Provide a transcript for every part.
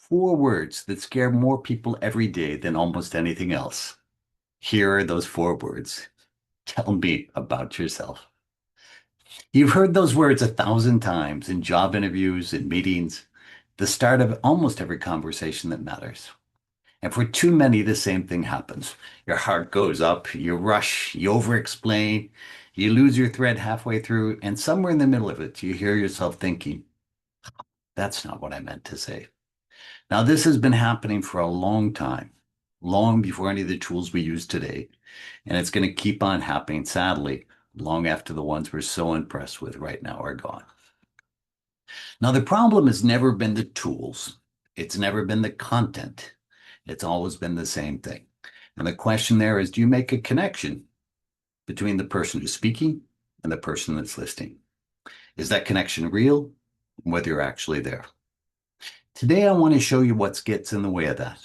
Four words that scare more people every day than almost anything else. Here are those four words. Tell me about yourself. You've heard those words 1,000 times in job interviews and meetings, the start of almost every conversation that matters. And for too many, the same thing happens. Your heart goes up, you rush, you over-explain, you lose your thread halfway through, and somewhere in the middle of it, you hear yourself thinking, that's not what I meant to say. Now, this has been happening for a long time, long before any of the tools we use today. And it's going to keep on happening, sadly, long after the ones we're so impressed with right now are gone. Now, the problem has never been the tools. It's never been the content. It's always been the same thing. And the question there is, do you make a connection between the person who's speaking and the person that's listening? Is that connection real? Whether you're actually there. Today, I want to show you what gets in the way of that,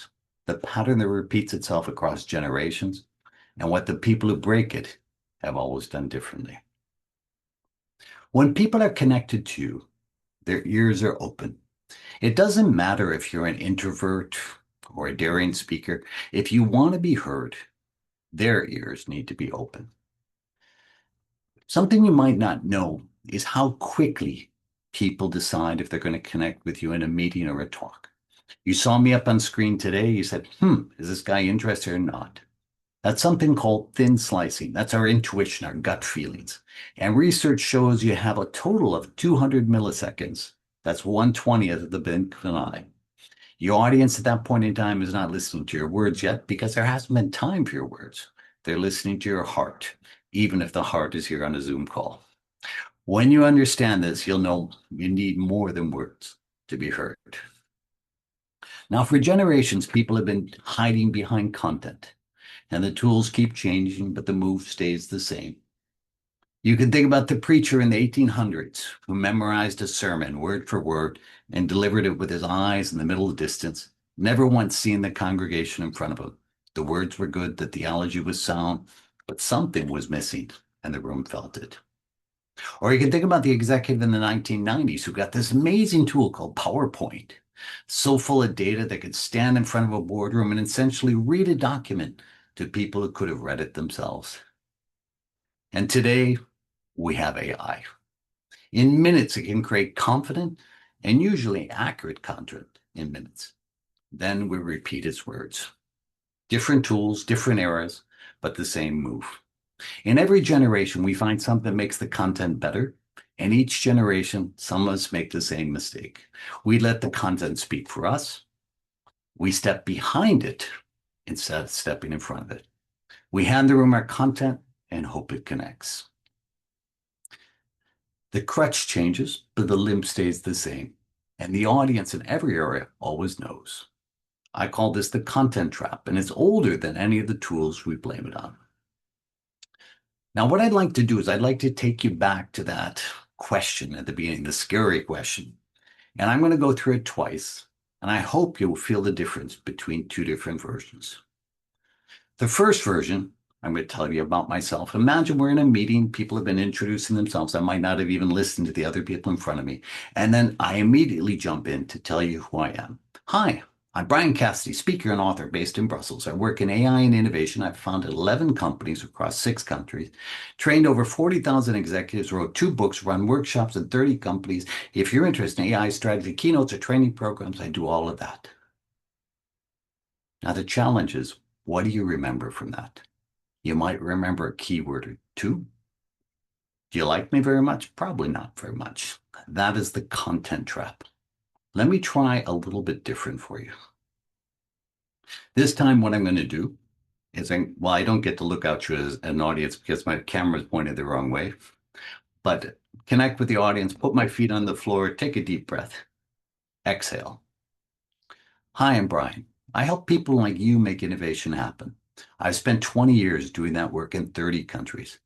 the pattern that repeats itself across generations, and what the people who break it have always done differently. When people are connected to you, their ears are open. It doesn't matter if you're an introvert or a daring speaker. If you want to be heard, their ears need to be open. Something you might not know is how quickly people decide if they're going to connect with you in a meeting or a talk. You saw me up on screen today. You said, is this guy interested or not? That's something called thin slicing. That's our intuition, our gut feelings. And research shows you have a total of 200 milliseconds. That's 1/20th of the blink of an eye. Your audience at that point in time is not listening to your words yet because there hasn't been time for your words. They're listening to your heart, even if the heart is here on a Zoom call. When you understand this, you'll know you need more than words to be heard. Now, for generations, people have been hiding behind content, and the tools keep changing, but the move stays the same. You can think about the preacher in the 1800s who memorized a sermon word for word and delivered it with his eyes in the middle of the distance, never once seeing the congregation in front of him. The words were good, the theology was sound, but something was missing, and the room felt it. Or you can think about the executive in the 1990s who got this amazing tool called PowerPoint, so full of data that could stand in front of a boardroom and essentially read a document to people who could have read it themselves. And today, we have AI. In minutes, it can create confident and usually accurate content in minutes. Then we repeat its words. Different tools, different eras, but the same move. In every generation, we find something that makes the content better. And each generation, some of us make the same mistake. We let the content speak for us. We step behind it instead of stepping in front of it. We hand the room our content and hope it connects. The crutch changes, but the limb stays the same. And the audience in every area always knows. I call this the content trap, and it's older than any of the tools we blame it on. Now, what I'd like to do is I'd like to take you back to that question at the beginning, the scary question. And I'm going to go through it twice, and I hope you'll feel the difference between two different versions. The first version, I'm going to tell you about myself. Imagine we're in a meeting, people have been introducing themselves. I might not have even listened to the other people in front of me. And then I immediately jump in to tell you who I am. Hi, I'm Bryan Cassady, speaker and author based in Brussels. I work in AI and innovation. I've founded 11 companies across 6 countries, trained over 40,000 executives, wrote 2 books, run workshops in 30 companies. If you're interested in AI strategy, keynotes, or training programs, I do all of that. Now, the challenge is, what do you remember from that? You might remember a keyword or 2. Do you like me very much? Probably not very much. That is the content trap. Let me try a little bit different for you. This time, what I'm going to do is, I don't get to look out you as an audience because my camera is pointed the wrong way, but connect with the audience, put my feet on the floor, take a deep breath, exhale. Hi, I'm Bryan. I help people like you make innovation happen. I've spent 20 years doing that work in 30 countries.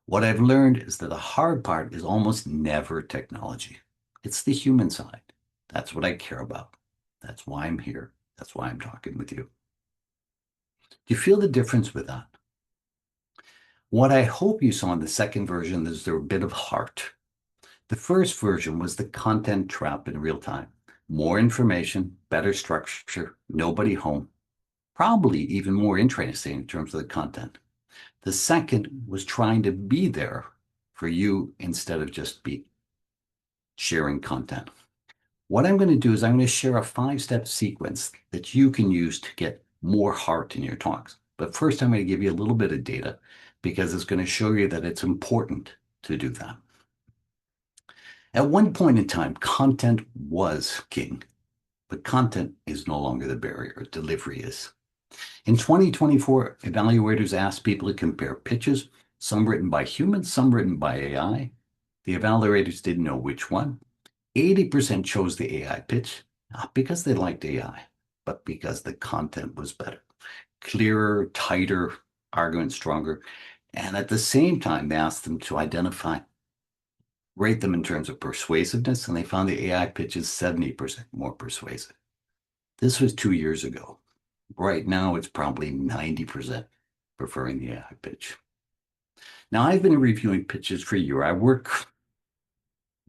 What I've learned is that the hard part is almost never technology. It's the human side. That's what I care about. That's why I'm here. That's why I'm talking with you. Do you feel the difference with that? What I hope you saw in the second version is there a bit of heart. The first version was the content trap in real time. More information, better structure, nobody home, probably even more interesting in terms of the content. The second was trying to be there for you instead of just be sharing content. What I'm going to do is I'm going to share a 5-step sequence that you can use to get more heart in your talks. But first, I'm going to give you a little bit of data because it's going to show you that it's important to do that. At one point in time, content was king, but content is no longer the barrier. Delivery is. In 2024, evaluators asked people to compare pitches, some written by humans, some written by AI. The evaluators didn't know which one. 80% chose the AI pitch, not because they liked AI, but because the content was better, clearer, tighter, argument stronger. And at the same time, they asked them to rate them in terms of persuasiveness, and they found the AI pitch is 70% more persuasive. This was 2 years ago. Right now, it's probably 90% preferring the AI pitch. Now, I've been reviewing pitches for a year. I work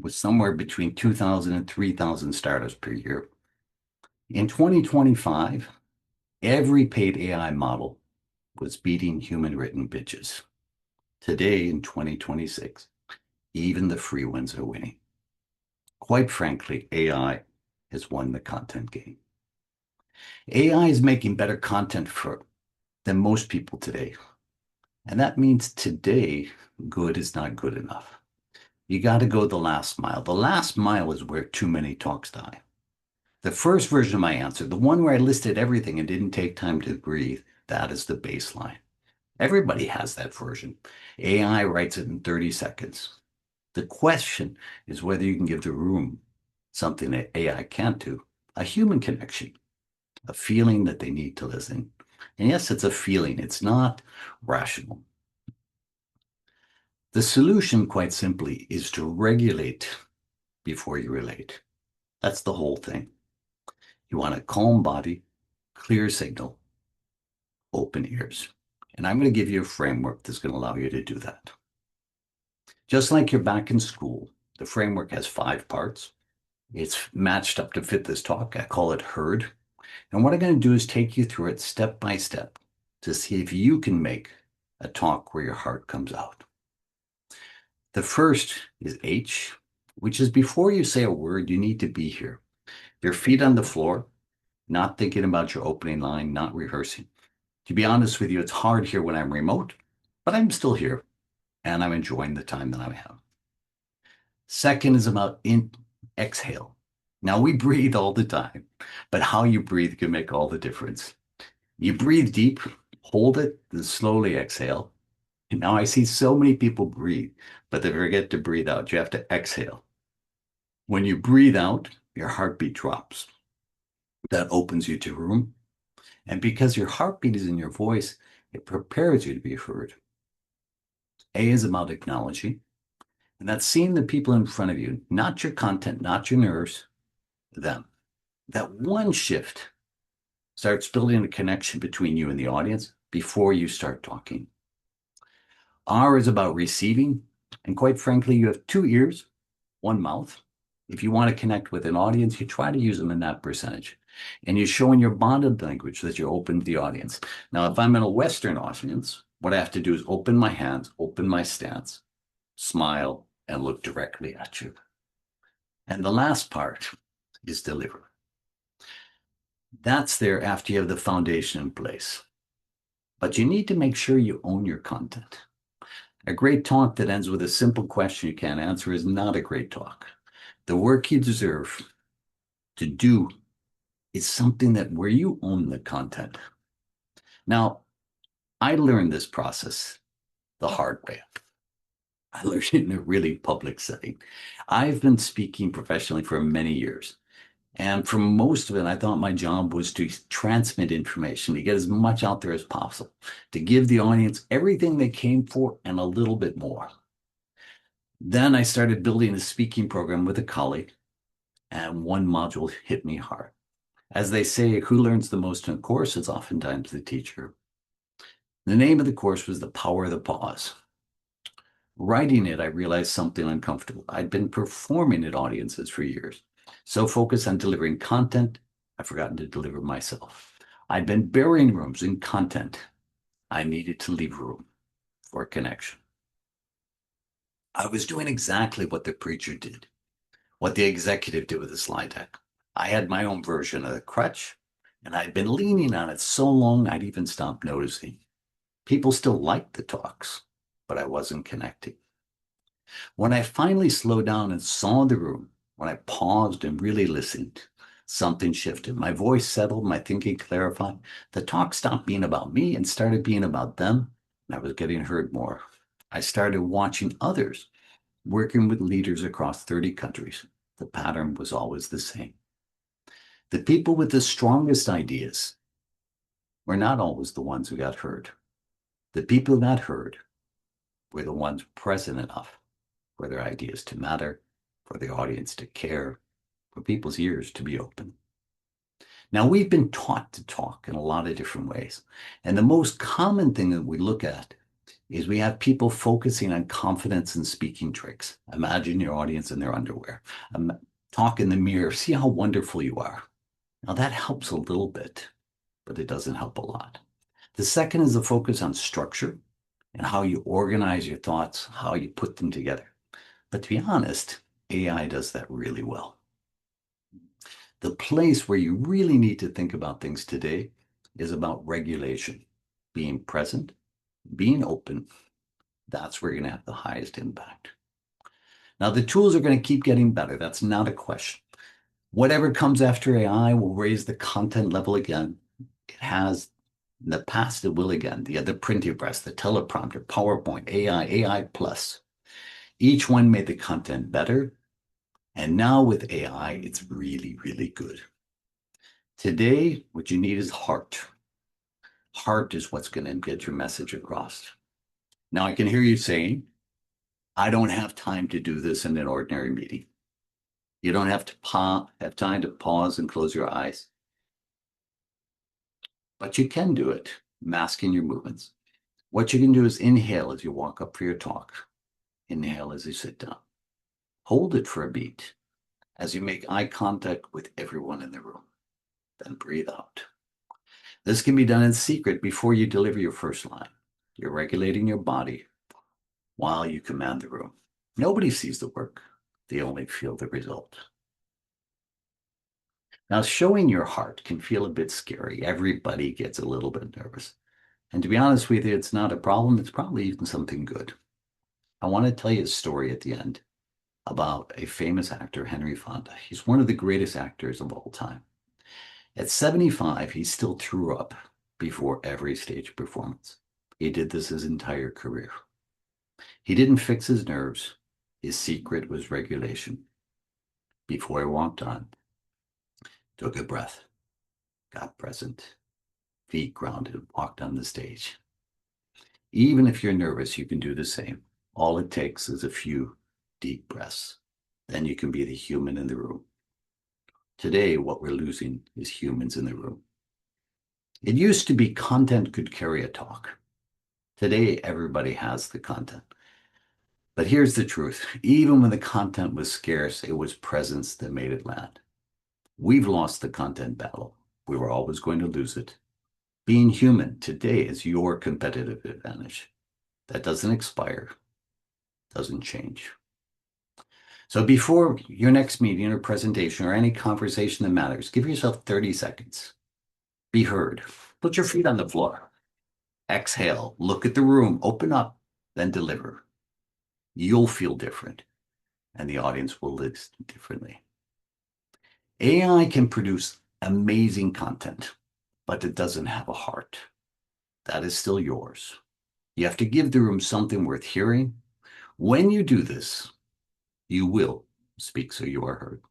with somewhere between 2,000 and 3,000 startups per year. In 2025, every paid AI model was beating human written pitches. Today, in 2026, even the free ones are winning. Quite frankly, AI has won the content game. AI is making better content than most people today. And that means today, good is not good enough. You got to go the last mile. The last mile is where too many talks die. The first version of my answer, the one where I listed everything and didn't take time to breathe, that is the baseline. Everybody has that version. AI writes it in 30 seconds. The question is whether you can give the room something that AI can't do, a human connection, a feeling that they need to listen. And yes, it's a feeling, it's not rational. The solution, quite simply, is to regulate before you relate. That's the whole thing. You want a calm body, clear signal, open ears. And I'm going to give you a framework that's going to allow you to do that. Just like you're back in school, the framework has 5 parts. It's matched up to fit this talk. I call it HEARD. And what I'm going to do is take you through it step by step to see if you can make a talk where your heart comes out. The first is H, which is before you say a word, you need to be here. Your feet on the floor, not thinking about your opening line, not rehearsing. To be honest with you, it's hard here when I'm remote, but I'm still here and I'm enjoying the time that I have. Second is about exhale. Now we breathe all the time, but how you breathe can make all the difference. You breathe deep, hold it, then slowly exhale. And now I see so many people breathe, but they forget to breathe out. You have to exhale. When you breathe out, your heartbeat drops. That opens you to room. And because your heartbeat is in your voice, it prepares you to be heard. A is about acknowledging, and that's seeing the people in front of you, not your content, not your nerves, them. That one shift starts building a connection between you and the audience before you start talking. R is about receiving, and quite frankly, you have 2 ears, 1 mouth. If you want to connect with an audience, you try to use them in that percentage. And you're showing your bonded language that you're open to the audience. Now, if I'm in a Western audience, what I have to do is open my hands, open my stance, smile, and look directly at you. And the last part is deliver. That's there after you have the foundation in place. But you need to make sure you own your content. A great talk that ends with a simple question you can't answer is not a great talk. The work you deserve to do is something that where you own the content. Now, I learned this process the hard way. I learned it in a really public setting. I've been speaking professionally for many years. And for most of it, I thought my job was to transmit information, to get as much out there as possible, to give the audience everything they came for and a little bit more. Then I started building a speaking program with a colleague, and one module hit me hard. As they say, who learns the most in a course is oftentimes the teacher. The name of the course was The Power of the Pause. Writing it, I realized something uncomfortable. I'd been performing at audiences for years. So focused on delivering content, I've forgotten to deliver myself. I'd been burying rooms in content. I needed to leave room for connection. I was doing exactly what the preacher did, what the executive did with the slide deck. I had my own version of the crutch, and I'd been leaning on it so long I'd even stopped noticing. People still liked the talks, but I wasn't connecting. When I finally slowed down and saw the room, when I paused and really listened, something shifted. My voice settled, my thinking clarified. The talk stopped being about me and started being about them, and I was getting heard more. I started watching others, working with leaders across 30 countries. The pattern was always the same. The people with the strongest ideas were not always the ones who got heard. The people who got heard were the ones present enough for their ideas to matter, for the audience to care, for people's ears to be open. Now, we've been taught to talk in a lot of different ways. And the most common thing that we look at is we have people focusing on confidence and speaking tricks. Imagine your audience in their underwear. Talk in the mirror. See how wonderful you are. Now, that helps a little bit, but it doesn't help a lot. The second is the focus on structure and how you organize your thoughts, how you put them together. But to be honest, AI does that really well. The place where you really need to think about things today is about regulation, being present, being open. That's where you're going to have the highest impact. Now, the tools are going to keep getting better. That's not a question. Whatever comes after AI will raise the content level again. It has in the past, it will again. The printing press, the teleprompter, PowerPoint, AI plus. Each one made the content better. And now with AI, it's really, really good. Today, what you need is heart. Heart is what's going to get your message across. Now, I can hear you saying, I don't have time to do this in an ordinary meeting. You don't have to have time to pause and close your eyes. But you can do it, masking your movements. What you can do is inhale as you walk up for your talk. Inhale as you sit down. Hold it for a beat as you make eye contact with everyone in the room. Then breathe out. This can be done in secret before you deliver your first line. You're regulating your body while you command the room. Nobody sees the work. They only feel the result. Now, showing your heart can feel a bit scary. Everybody gets a little bit nervous. And to be honest with you, it's not a problem. It's probably even something good. I want to tell you a story at the end about a famous actor, Henry Fonda. He's one of the greatest actors of all time. At 75, he still threw up before every stage performance. He did this his entire career. He didn't fix his nerves. His secret was regulation. Before he walked on, took a breath, got present, feet grounded, walked on the stage. Even if you're nervous, you can do the same. All it takes is a few deep breaths. Then you can be the human in the room. Today, what we're losing is humans in the room. It used to be content could carry a talk. Today, everybody has the content. But here's the truth. Even when the content was scarce, it was presence that made it land. We've lost the content battle. We were always going to lose it. Being human today is your competitive advantage. That doesn't expire, doesn't change. So before your next meeting or presentation or any conversation that matters, give yourself 30 seconds. Be heard. Put your feet on the floor. Exhale. Look at the room. Open up. Then deliver. You'll feel different, and the audience will listen differently. AI can produce amazing content, but it doesn't have a heart. That is still yours. You have to give the room something worth hearing. When you do this, you will speak so you are heard.